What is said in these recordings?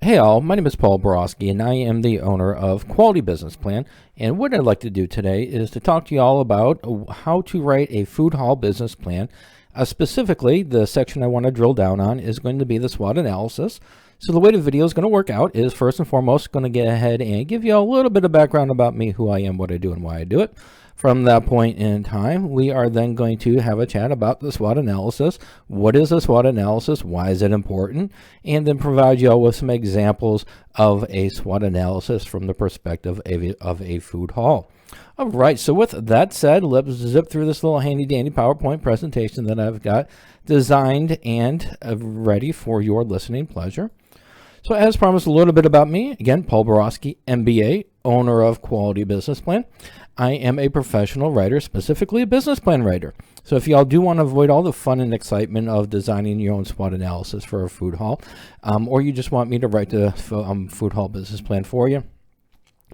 Hey all, my name is Paul Borosky and I am the owner of Quality Business Plan, and what I'd like to do today is to talk to you all about how to write a food hall business plan. Specifically, the section I want to drill down on is going to be the SWOT analysis. So the way the video is going to work out is, first and foremost, going to get ahead and give you a little bit of background about me, who I am, what I do, and why I do it. From that point in time, we are then going to have a chat about the SWOT analysis. What is a SWOT analysis? Why is it important? And then provide you all with some examples of a SWOT analysis from the perspective of a food hall. All right, so with that said, let's zip through this little handy-dandy PowerPoint presentation that I've got designed and ready for your listening pleasure. So as promised, a little bit about me. Again, Paul Borosky, MBA, owner of Quality Business Plan. I am a professional writer, specifically a business plan writer. So if y'all do want to avoid all the fun and excitement of designing your own SWOT analysis for a food hall, or you just want me to write the food hall business plan for you,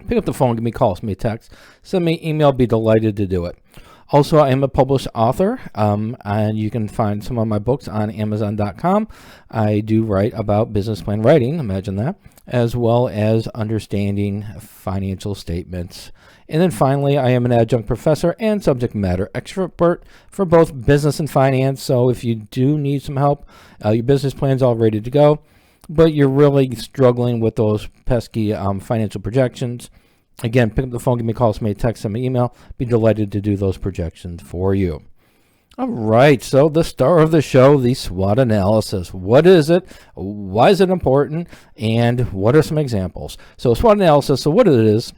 pick up the phone, give me a call, send me a text, send me an email, be delighted to do it. Also, I am a published author, and you can find some of my books on Amazon.com. I do write about business plan writing, imagine that, as well as understanding financial statements. And then finally, I am an adjunct professor and subject matter expert for both business and finance. So if you do need some help, your business plan's all ready to go, but you're really struggling with those pesky financial projections, again, pick up the phone, give me a call, send me a text, send me an email. Be delighted to do those projections for you. All right, so the star of the show, the SWOT analysis. What is it? Why is it important? And what are some examples? So SWOT analysis, so what it is,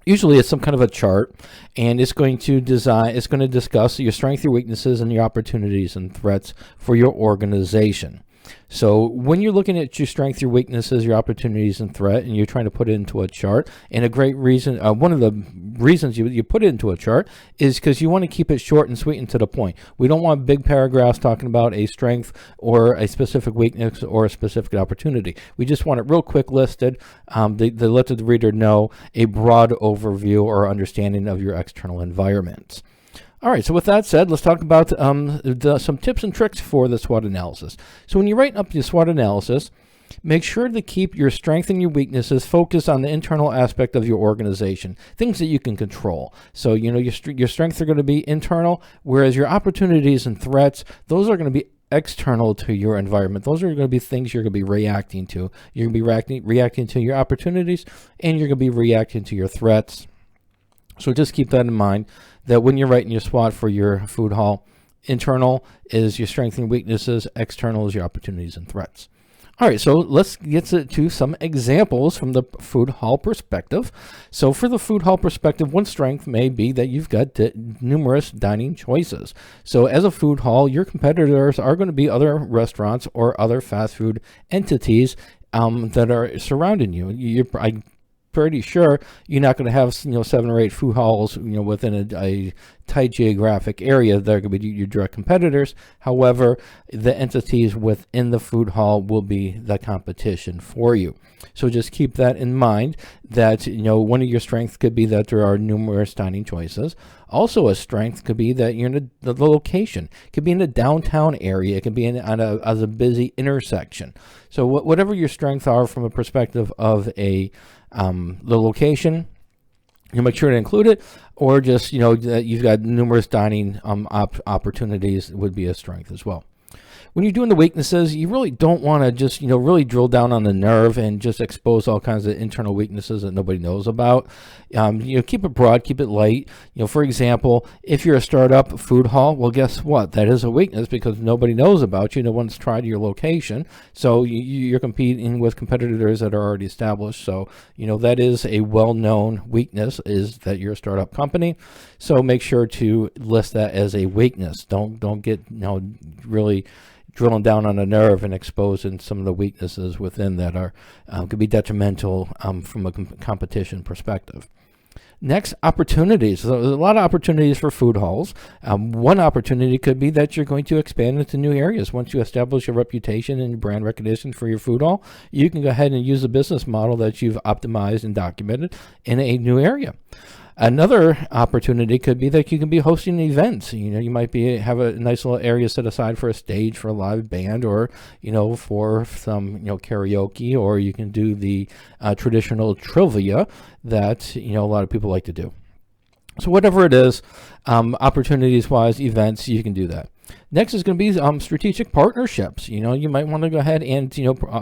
usually it's some kind of a chart, and it's going to discuss your strengths, your weaknesses, and your opportunities and threats for your organization. So when you're looking at your strengths, your weaknesses, your opportunities and threat, and you're trying to put it into a chart, and a great reason, one of the reasons you put it into a chart is because you want to keep it short and sweet and to the point. We don't want big paragraphs talking about a strength or a specific weakness or a specific opportunity. We just want it real quick listed. They let the reader know a broad overview or understanding of your external environments. All right, so with that said, let's talk about some tips and tricks for the SWOT analysis. So when you write up your SWOT analysis, make sure to keep your strengths and your weaknesses focused on the internal aspect of your organization, things that you can control. So, you know, your strengths are going to be internal, whereas your opportunities and threats, those are going to be external to your environment. Those are going to be things you're going to be reacting to. You're going to be reacting to your opportunities, and you're going to be reacting to your threats. So just keep that in mind, that when you're writing your SWOT for your food hall, internal is your strengths and weaknesses, external is your opportunities and threats. All right, so let's get to some examples from the food hall perspective. So for the food hall perspective, one strength may be that you've got numerous dining choices. So as a food hall, your competitors are going to be other restaurants or other fast food entities that are surrounding you. I'm pretty sure you're not going to have 7 or 8 food halls within a tight geographic area that are going to be your direct competitors. However, the entities within the food hall will be the competition for you. So just keep that in mind, that one of your strengths could be that there are numerous dining choices. Also a strength could be that you're in the location. It could be in a downtown area. It could be on a busy intersection. So whatever your strengths are from a perspective of the location, you make sure to include it, or just that you've got numerous dining opportunities would be a strength as well. When you're doing the weaknesses, you really don't want to just, really drill down on the nerve and just expose all kinds of internal weaknesses that nobody knows about. Keep it broad, keep it light. For example, if you're a startup food hall, well, guess what? That is a weakness because nobody knows about you. No one's tried your location. So you're competing with competitors that are already established. So, that is a well-known weakness, is that you're a startup company. So make sure to list that as a weakness. Don't get, really drilling down on a nerve and exposing some of the weaknesses within that are could be detrimental from a competition perspective. Next, opportunities. So there's a lot of opportunities for food halls. One opportunity could be that you're going to expand into new areas. Once you establish your reputation and brand recognition for your food hall, you can go ahead and use a business model that you've optimized and documented in a new area. Another opportunity could be that you can be hosting events. You might have a nice little area set aside for a stage for a live band, or for some karaoke, or you can do the traditional trivia that a lot of people like to do. So whatever it is, opportunities wise, events, you can do that. Next is going to be strategic partnerships. You might want to go ahead and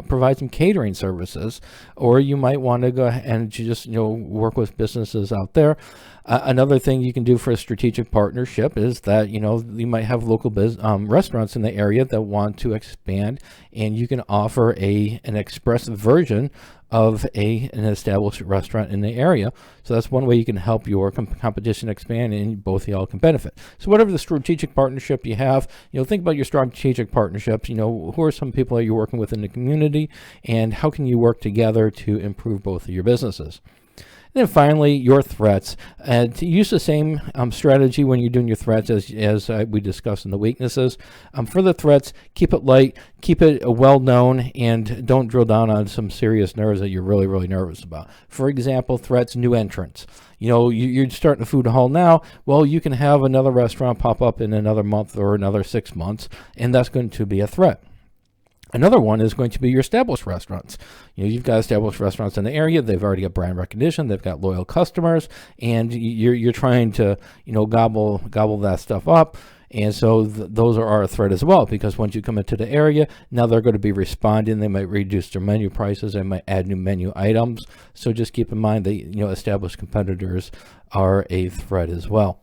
provide some catering services, or you might want to go ahead and just work with businesses out there. Another thing you can do for a strategic partnership is that you might have local restaurants in the area that want to expand, and you can offer an express version of an established restaurant in the area. So that's one way you can help your competition expand, and both of y'all can benefit. So whatever the strategic partnership you have, think about your strategic partnerships. Who are some people that you're working with in the community, and how can you work together to improve both of your businesses? And then finally, your threats. And to use the same strategy when you're doing your threats as we discussed in the weaknesses. For the threats, keep it light, keep it well known, and don't drill down on some serious nerves that you're really, really nervous about. For example, threats, new entrants. You're starting a food hall now. Well, you can have another restaurant pop up in another month or another 6 months, and that's going to be a threat. Another one is going to be your established restaurants. You've got established restaurants in the area. They've already got brand recognition. They've got loyal customers, and you're trying to gobble that stuff up. And so those are a threat as well, because once you come into the area, now they're going to be responding. They might reduce their menu prices. They might add new menu items. So just keep in mind that established competitors are a threat as well.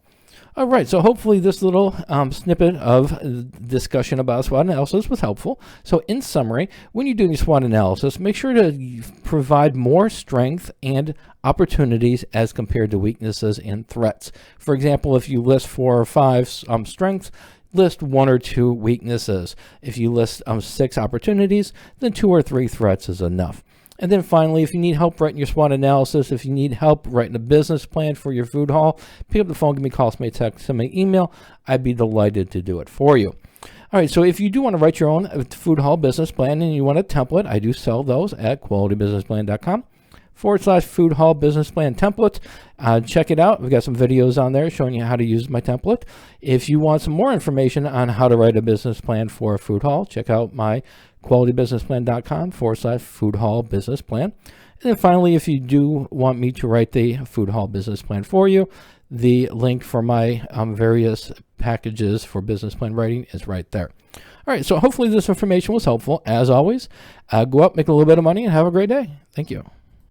All right, so hopefully this little snippet of discussion about SWOT analysis was helpful. So in summary, when you're doing your SWOT analysis, make sure to provide more strength and opportunities as compared to weaknesses and threats. For example, if you list 4 or 5 strengths, list 1 or 2 weaknesses. If you list 6 opportunities, then 2 or 3 threats is enough. And then finally, if you need help writing your SWOT analysis, if you need help writing a business plan for your food hall, pick up the phone, give me a call, send me a text, send me an email. I'd be delighted to do it for you. All right, so if you do want to write your own food hall business plan and you want a template, I do sell those at qualitybusinessplan.com/food hall business plan template. Check it out. We've got some videos on there showing you how to use my template. If you want some more information on how to write a business plan for a food hall, check out my qualitybusinessplan.com/food hall business plan. And then finally, if you do want me to write the food hall business plan for you, the link for my various packages for business plan writing is right there. All right, so hopefully this information was helpful. As always, go out, make a little bit of money, and have a great day. Thank you.